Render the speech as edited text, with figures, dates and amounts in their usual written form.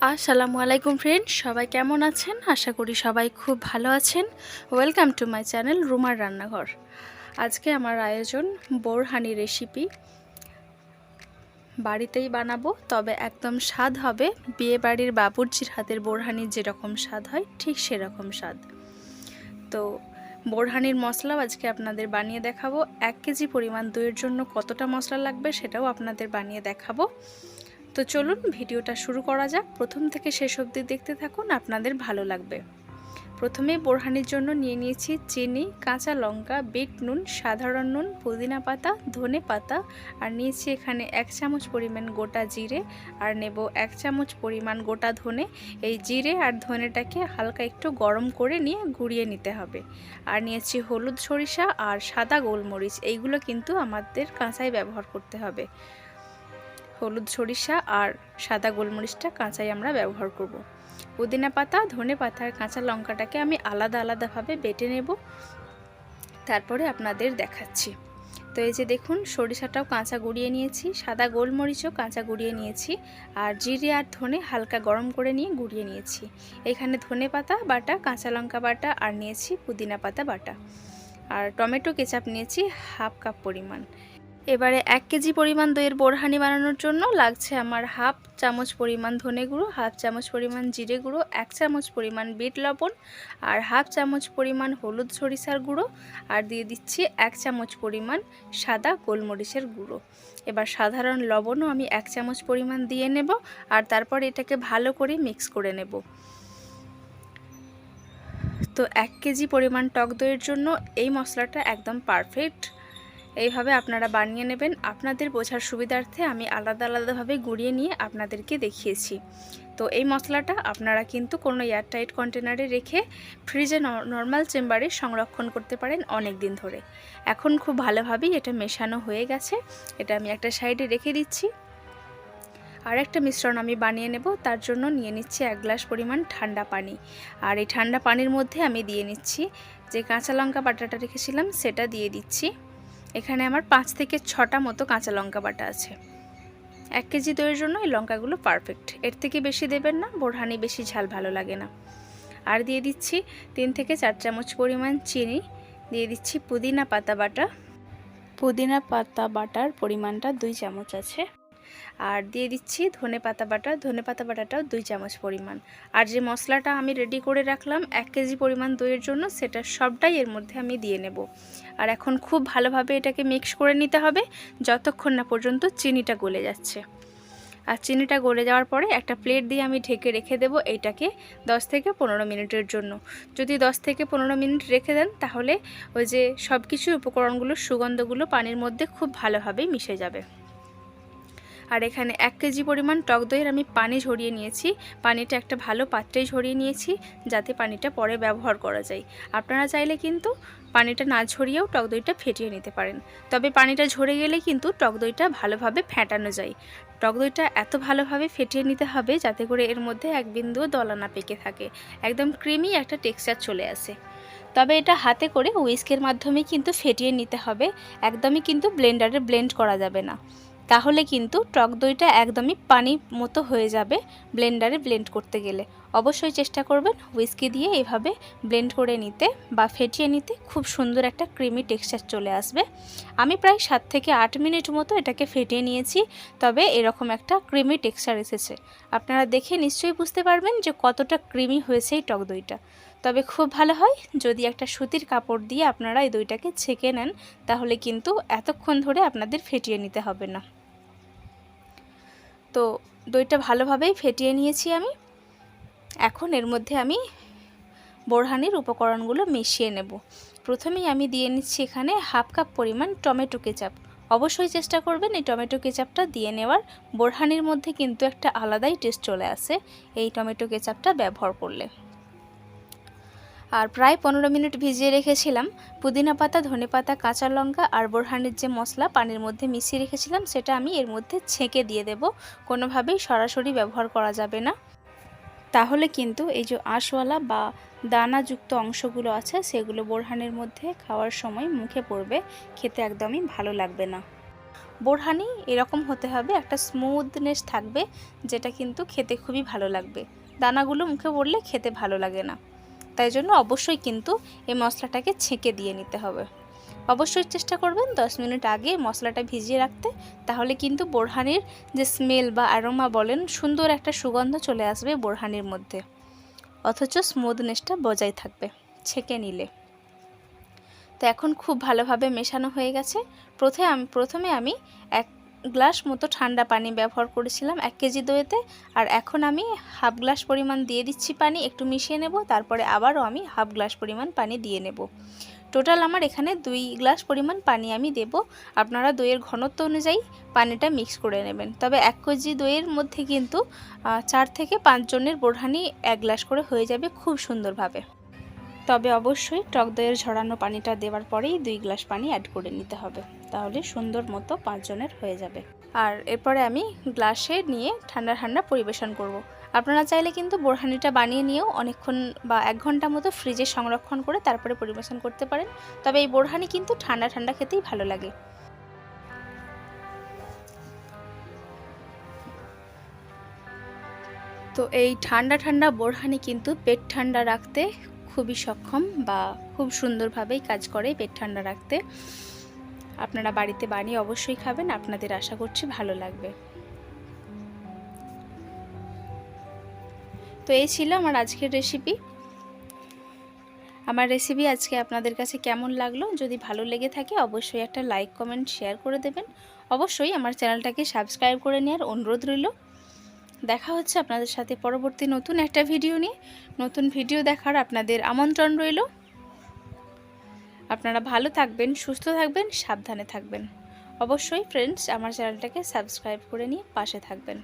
আসসালামু আলাইকুম ফ্রেন্ড, সবাই কেমন আছেন? আশা করি সবাই খুব ভালো আছেন। ওয়েলকাম টু মাই চ্যানেল রুমার রান্নাঘর। আজকে আমার আয়োজন বোরহানি রেসিপি। বাড়িতেই বানাবো, তবে একদম স্বাদ হবে বিয়েবাড়ির বাবুর্চির হাতের বোরহানির যেরকম স্বাদ হয় ঠিক সেরকম স্বাদ। তো বোরহানির মশলাও আজকে আপনাদের বানিয়ে দেখাবো। 1 কেজি পরিমাণ দইয়ের জন্য কতটা মশলা লাগবে সেটাও আপনাদের বানিয়ে দেখাবো। তো চলুন ভিডিওটা শুরু করা যাক। প্রথম থেকে শেষ অবধি দেখতে থাকুন, আপনাদের ভালো লাগবে। প্রথমে বোরহানির জন্য নিয়ে নিয়েছি চিনি, কাঁচা লঙ্কা, বিট নুন, সাধারণ নুন, পুদিনা পাতা, ধনে পাতা, আর নিয়েছি এখানে 1 চামচ পরিমাণ গোটা জিরে, আর নেব 1 চামচ পরিমাণ গোটা ধনে। এই জিরে আর ধনেটাকে হালকা একটু গরম করে নিয়ে গুঁড়িয়ে নিতে হবে। আর নিয়েছি হলুদ সরিষা আর সাদা গোলমরিচ, এইগুলো কিন্তু আমাদের কাঁচাই ব্যবহার করতে হবে। হলুদ সরিষা আর সাদা গোলমরিচটা কাঁচাই আমরা ব্যবহার করব। পুদিনা পাতা, ধনে পাতা আর কাঁচা লঙ্কাটাকে আমি আলাদা আলাদাভাবে বেটে নেব, তারপরে আপনাদের দেখাচ্ছি। তো এই যে দেখুন, সরিষাটাও কাঁচা গুঁড়িয়ে নিয়েছি, সাদা গোলমরিচও কাঁচা গুঁড়িয়ে নিয়েছি, আর জিরে আর ধনে হালকা গরম করে নিয়ে গুঁড়িয়ে নিয়েছি। এখানে ধনে পাতা বাটা, কাঁচা লঙ্কা বাটা, আর নিয়েছি পুদিনা পাতা বাটা, আর টমেটো কেচাপ নিয়েছি 1/2 কাপ পরিমাণ। এবারে 1 কেজি পরিমাণ দইয়ের বোরহানি বানানোর জন্য লাগছে আমার 1/2 চামচ পরিমাণ ধনে গুঁড়ো, 1/2 চামচ পরিমাণ জিরে গুঁড়ো, 1 চামচ পরিমাণ বিট লবণ, আর 1/2 চামচ পরিমাণ হলুদ সরিষার গুঁড়ো, আর দিয়ে দিচ্ছি 1 চামচ পরিমাণ সাদা গোলমরিচের গুঁড়ো। এবার সাধারণ লবণও আমি 1 চামচ পরিমাণ দিয়ে নেব, আর তারপর এটাকে ভালো করে মিক্স করে নেব। তো 1 কেজি পরিমাণ টক দইয়ের জন্য এই মশলাটা একদম পারফেক্ট। এইভাবে আপনারা বানিয়ে নেবেন। আপনাদের বোঝার সুবিধার্থে আমি আলাদা আলাদাভাবে গুঁড়িয়ে নিয়ে আপনাদেরকে দেখিয়েছি। তো এই মশলাটা আপনারা কিন্তু কোনো এয়ারটাইট কন্টেনারে রেখে ফ্রিজে নর্মাল চেম্বারে সংরক্ষণ করতে পারেন অনেক দিন ধরে। এখন খুব ভালোভাবেই এটা মেশানো হয়ে গেছে, এটা আমি একটা সাইডে রেখে দিচ্ছি। আর একটা মিশ্রণ আমি বানিয়ে নেব, তার জন্য নিয়ে নিচ্ছি 1 গ্লাস পরিমাণ ঠান্ডা পানি। আর এই ঠান্ডা পানির মধ্যে আমি দিয়ে নিচ্ছি যে কাঁচা লঙ্কা বাটাটা রেখেছিলাম সেটা দিয়ে দিচ্ছি। এখানে আমার 5 থেকে 6টা মতো কাঁচা লঙ্কা বাটা আছে। 1 কেজি দইয়ের জন্য এই লঙ্কাগুলো পারফেক্ট, এর থেকে বেশি দেবেন না, বোরহানি বেশি ঝাল ভালো লাগে না। আর দিয়ে দিচ্ছি 3 থেকে 4 চামচ পরিমাণ চিনি, দিয়ে দিচ্ছি পুদিনা পাতা বাটা। পুদিনা পাতা বাটার পরিমাণটা 2 চামচ আছে। আর দিয়ে দিচ্ছি ধনে পাতা বাটা, ধনে পাতা বাটাটাও 2 চামচ পরিমাণ। আর যে মশলাটা আমি রেডি করে রাখলাম 1 কেজি পরিমাণ দইয়ের জন্য, সেটা সবটাই এর মধ্যে আমি দিয়ে নেব। আর এখন খুব ভালোভাবে এটাকে মিক্স করে নিতে হবে যতক্ষণ না পর্যন্ত চিনিটা গলে যাচ্ছে। আর চিনিটা গলে যাওয়ার পরে একটা প্লেট দিয়ে আমি ঢেকে রেখে দেব এইটাকে 10 থেকে 15 মিনিটের জন্য। যদি 10 থেকে 15 মিনিট রেখে দেন তাহলে ওই যে সব কিছু উপকরণগুলোর সুগন্ধগুলো পানির মধ্যে খুব ভালোভাবে মিশে যাবে। আর এখানে 1 কেজি পরিমাণ টক দইয়ের আমি পানি ঝরিয়ে নিয়েছি। পানিটা একটা ভালো পাত্রে ঝরিয়ে নিয়েছি যাতে পানিটা পরে ব্যবহার করা যায়। আপনারা চাইলে কিন্তু পানিটা না ঝরিয়েও টক দইটা ফেটিয়ে নিতে পারেন, তবে পানিটা ঝরে গেলে কিন্তু টক দইটা ভালোভাবে ফেটানো যায়। টক দইটা এত ভালোভাবে ফেটিয়ে নিতে হবে যাতে করে এর মধ্যে এক বিন্দুও দলা না পেকে থাকে, একদম ক্রিমি একটা টেক্সচার চলে আসে। তবে এটা হাতে করে হুইস্কের মাধ্যমে কিন্তু ফেটিয়ে নিতে হবে, একদমই কিন্তু ব্লেন্ডারে ব্লেন্ড করা যাবে না, তাহলে কিন্তু টক দইটা একদমই পানি মতো হয়ে যাবে ব্লেন্ডারে ব্লেন্ড করতে গেলে। অবশ্যই চেষ্টা করবেন হুইস্কি দিয়ে এভাবে ব্লেন্ড করে নিতে বা ফেটিয়ে নিতে, খুব সুন্দর একটা ক্রিমি টেক্সচার চলে আসবে। আমি প্রায় 7 থেকে 8 মিনিট মতো এটাকে ফেটিয়ে নিয়েছি, তবে এরকম একটা ক্রিমি টেক্সচার এসেছে। আপনারা দেখে নিশ্চয়ই বুঝতে পারবেন যে কতটা ক্রিমি হয়েছে এই টক দইটা। তবে খুব ভালো হয় যদি একটা সুতির কাপড় দিয়ে আপনারা এই দইটাকে ছেঁকে নেন, তাহলে কিন্তু এতক্ষণ ধরে আপনাদের ফেটিয়ে নিতে হবে না। তো দইটা ভালোভাবেই ফেটিয়ে নিয়েছি আমি। এখন এর মধ্যে আমি বোরহানির উপকরণগুলো মিশিয়ে নেব। প্রথমেই আমি দিয়ে নিচ্ছি এখানে 1/2 কাপ পরিমাণ টমেটো কেচাপ। অবশ্যই চেষ্টা করবেন এই টমেটো কেচাপটা দিয়ে নেওয়ার, বোরহানির মধ্যে কিন্তু একটা আলাদাই টেস্ট চলে আসে এই টমেটো কেচাপটা ব্যবহার করলে। আর প্রায় 15 মিনিট ভিজিয়ে রেখেছিলাম পুদিনা পাতা, ধনে পাতা, কাঁচা লঙ্কা আর বোরহানির যে মশলা পানির মধ্যে মিশিয়ে রেখেছিলাম সেটা আমি এর মধ্যে ছেঁকে দিয়ে দেব। কোনোভাবেই সরাসরি ব্যবহার করা যাবে না, তাহলে কিন্তু এই যে আঁশওয়ালা বা দানাযুক্ত অংশগুলো আছে সেগুলো বোরহানির মধ্যে খাওয়ার সময় মুখে পড়বে, খেতে একদমই ভালো লাগবে না। বোরহানি এরকম হতে হবে, একটা স্মুথনেস থাকবে, যেটা কিন্তু খেতে খুবই ভালো লাগবে। দানাগুলো মুখে পড়লে খেতে ভালো লাগে না, তাই জন্য অবশ্যই কিন্তু এই মশলাটাকে ছেঁকে দিয়ে নিতে হবে। অবশ্যই চেষ্টা করবেন 10 মিনিট আগে মশলাটা ভিজিয়ে রাখতে, তাহলে কিন্তু বোরহানির যে স্মেল বা অ্যারোমা বলেন, সুন্দর একটা সুগন্ধ চলে আসবে বোরহানির মধ্যে, অথচ স্মুথনেসটা বজায় থাকবে ছেঁকে নিলে। তো এখন খুব ভালোভাবে মেশানো হয়ে গেছে। প্রথমে আমি 1 গ্লাস মতো ঠান্ডা পানি ব্যবহার করেছিলাম 1 কেজি দইতে, আর এখন আমি হাফ গ্লাস পরিমাণ দিয়ে দিচ্ছি পানি, একটু মিশিয়ে নেব, তারপরে আবারও আমি হাফ গ্লাস পরিমাণ পানি দিয়ে নেব। টোটাল আমার এখানে 2 গ্লাস পরিমাণ পানি আমি দেব। আপনারা দইয়ের ঘনত্ব অনুযায়ী পানিটা মিক্স করে নেবেন। তবে 1 কেজি দইয়ের মধ্যে কিন্তু 4 থেকে 5 জনের বোরহানি 1 গ্লাস করে হয়ে যাবে খুব সুন্দরভাবে। তবে অবশ্যই টক দইয়ের ঝরানো পানিটা দেওয়ার পরেই 2 গ্লাস পানি অ্যাড করে নিতে হবে, তাহলে সুন্দর মতো 5 জনের হয়ে যাবে। আর এরপরে আমি গ্লাসে নিয়ে ঠান্ডা ঠান্ডা পরিবেশন করব। আপনারা চাইলে কিন্তু বোরহানিটা বানিয়ে নিয়েও অনেকক্ষণ বা 1 ঘন্টা মতো ফ্রিজে সংরক্ষণ করে তারপরে পরিবেশন করতে পারেন। তবে এই বোরহানি কিন্তু ঠান্ডা ঠান্ডা খেতেই ভালো লাগে। তো এই ঠান্ডা ঠান্ডা বোরহানি কিন্তু পেট ঠান্ডা রাখতে খুবই সক্ষম, বা খুব সুন্দরভাবেই কাজ করে পেট ঠান্ডা রাখতে। আপনারা বাড়িতে বানিয়ে অবশ্যই খাবেন, আপনাদের আশা করছি ভালো লাগবে। তো এই ছিল আমার আজকের রেসিপি। আমার রেসিপি আজকে আপনাদের কাছে কেমন লাগলো? যদি ভালো লেগে থাকে অবশ্যই একটা লাইক, কমেন্ট, শেয়ার করে দেবেন। অবশ্যই আমার চ্যানেলটাকে সাবস্ক্রাইব করে নেওয়ার অনুরোধ রইল। দেখা হচ্ছে আপনাদের সাথে পরবর্তী নতুন একটা ভিডিও নিয়ে। নতুন ভিডিও দেখার আপনাদের আমন্ত্রণ রইল। আপনারা ভালো থাকবেন, সুস্থ থাকবেন, সাবধানে থাকবেন। অবশ্যই ফ্রেন্ডস আমার চ্যানেলটাকে সাবস্ক্রাইব করে নিয়ে পাশে থাকবেন।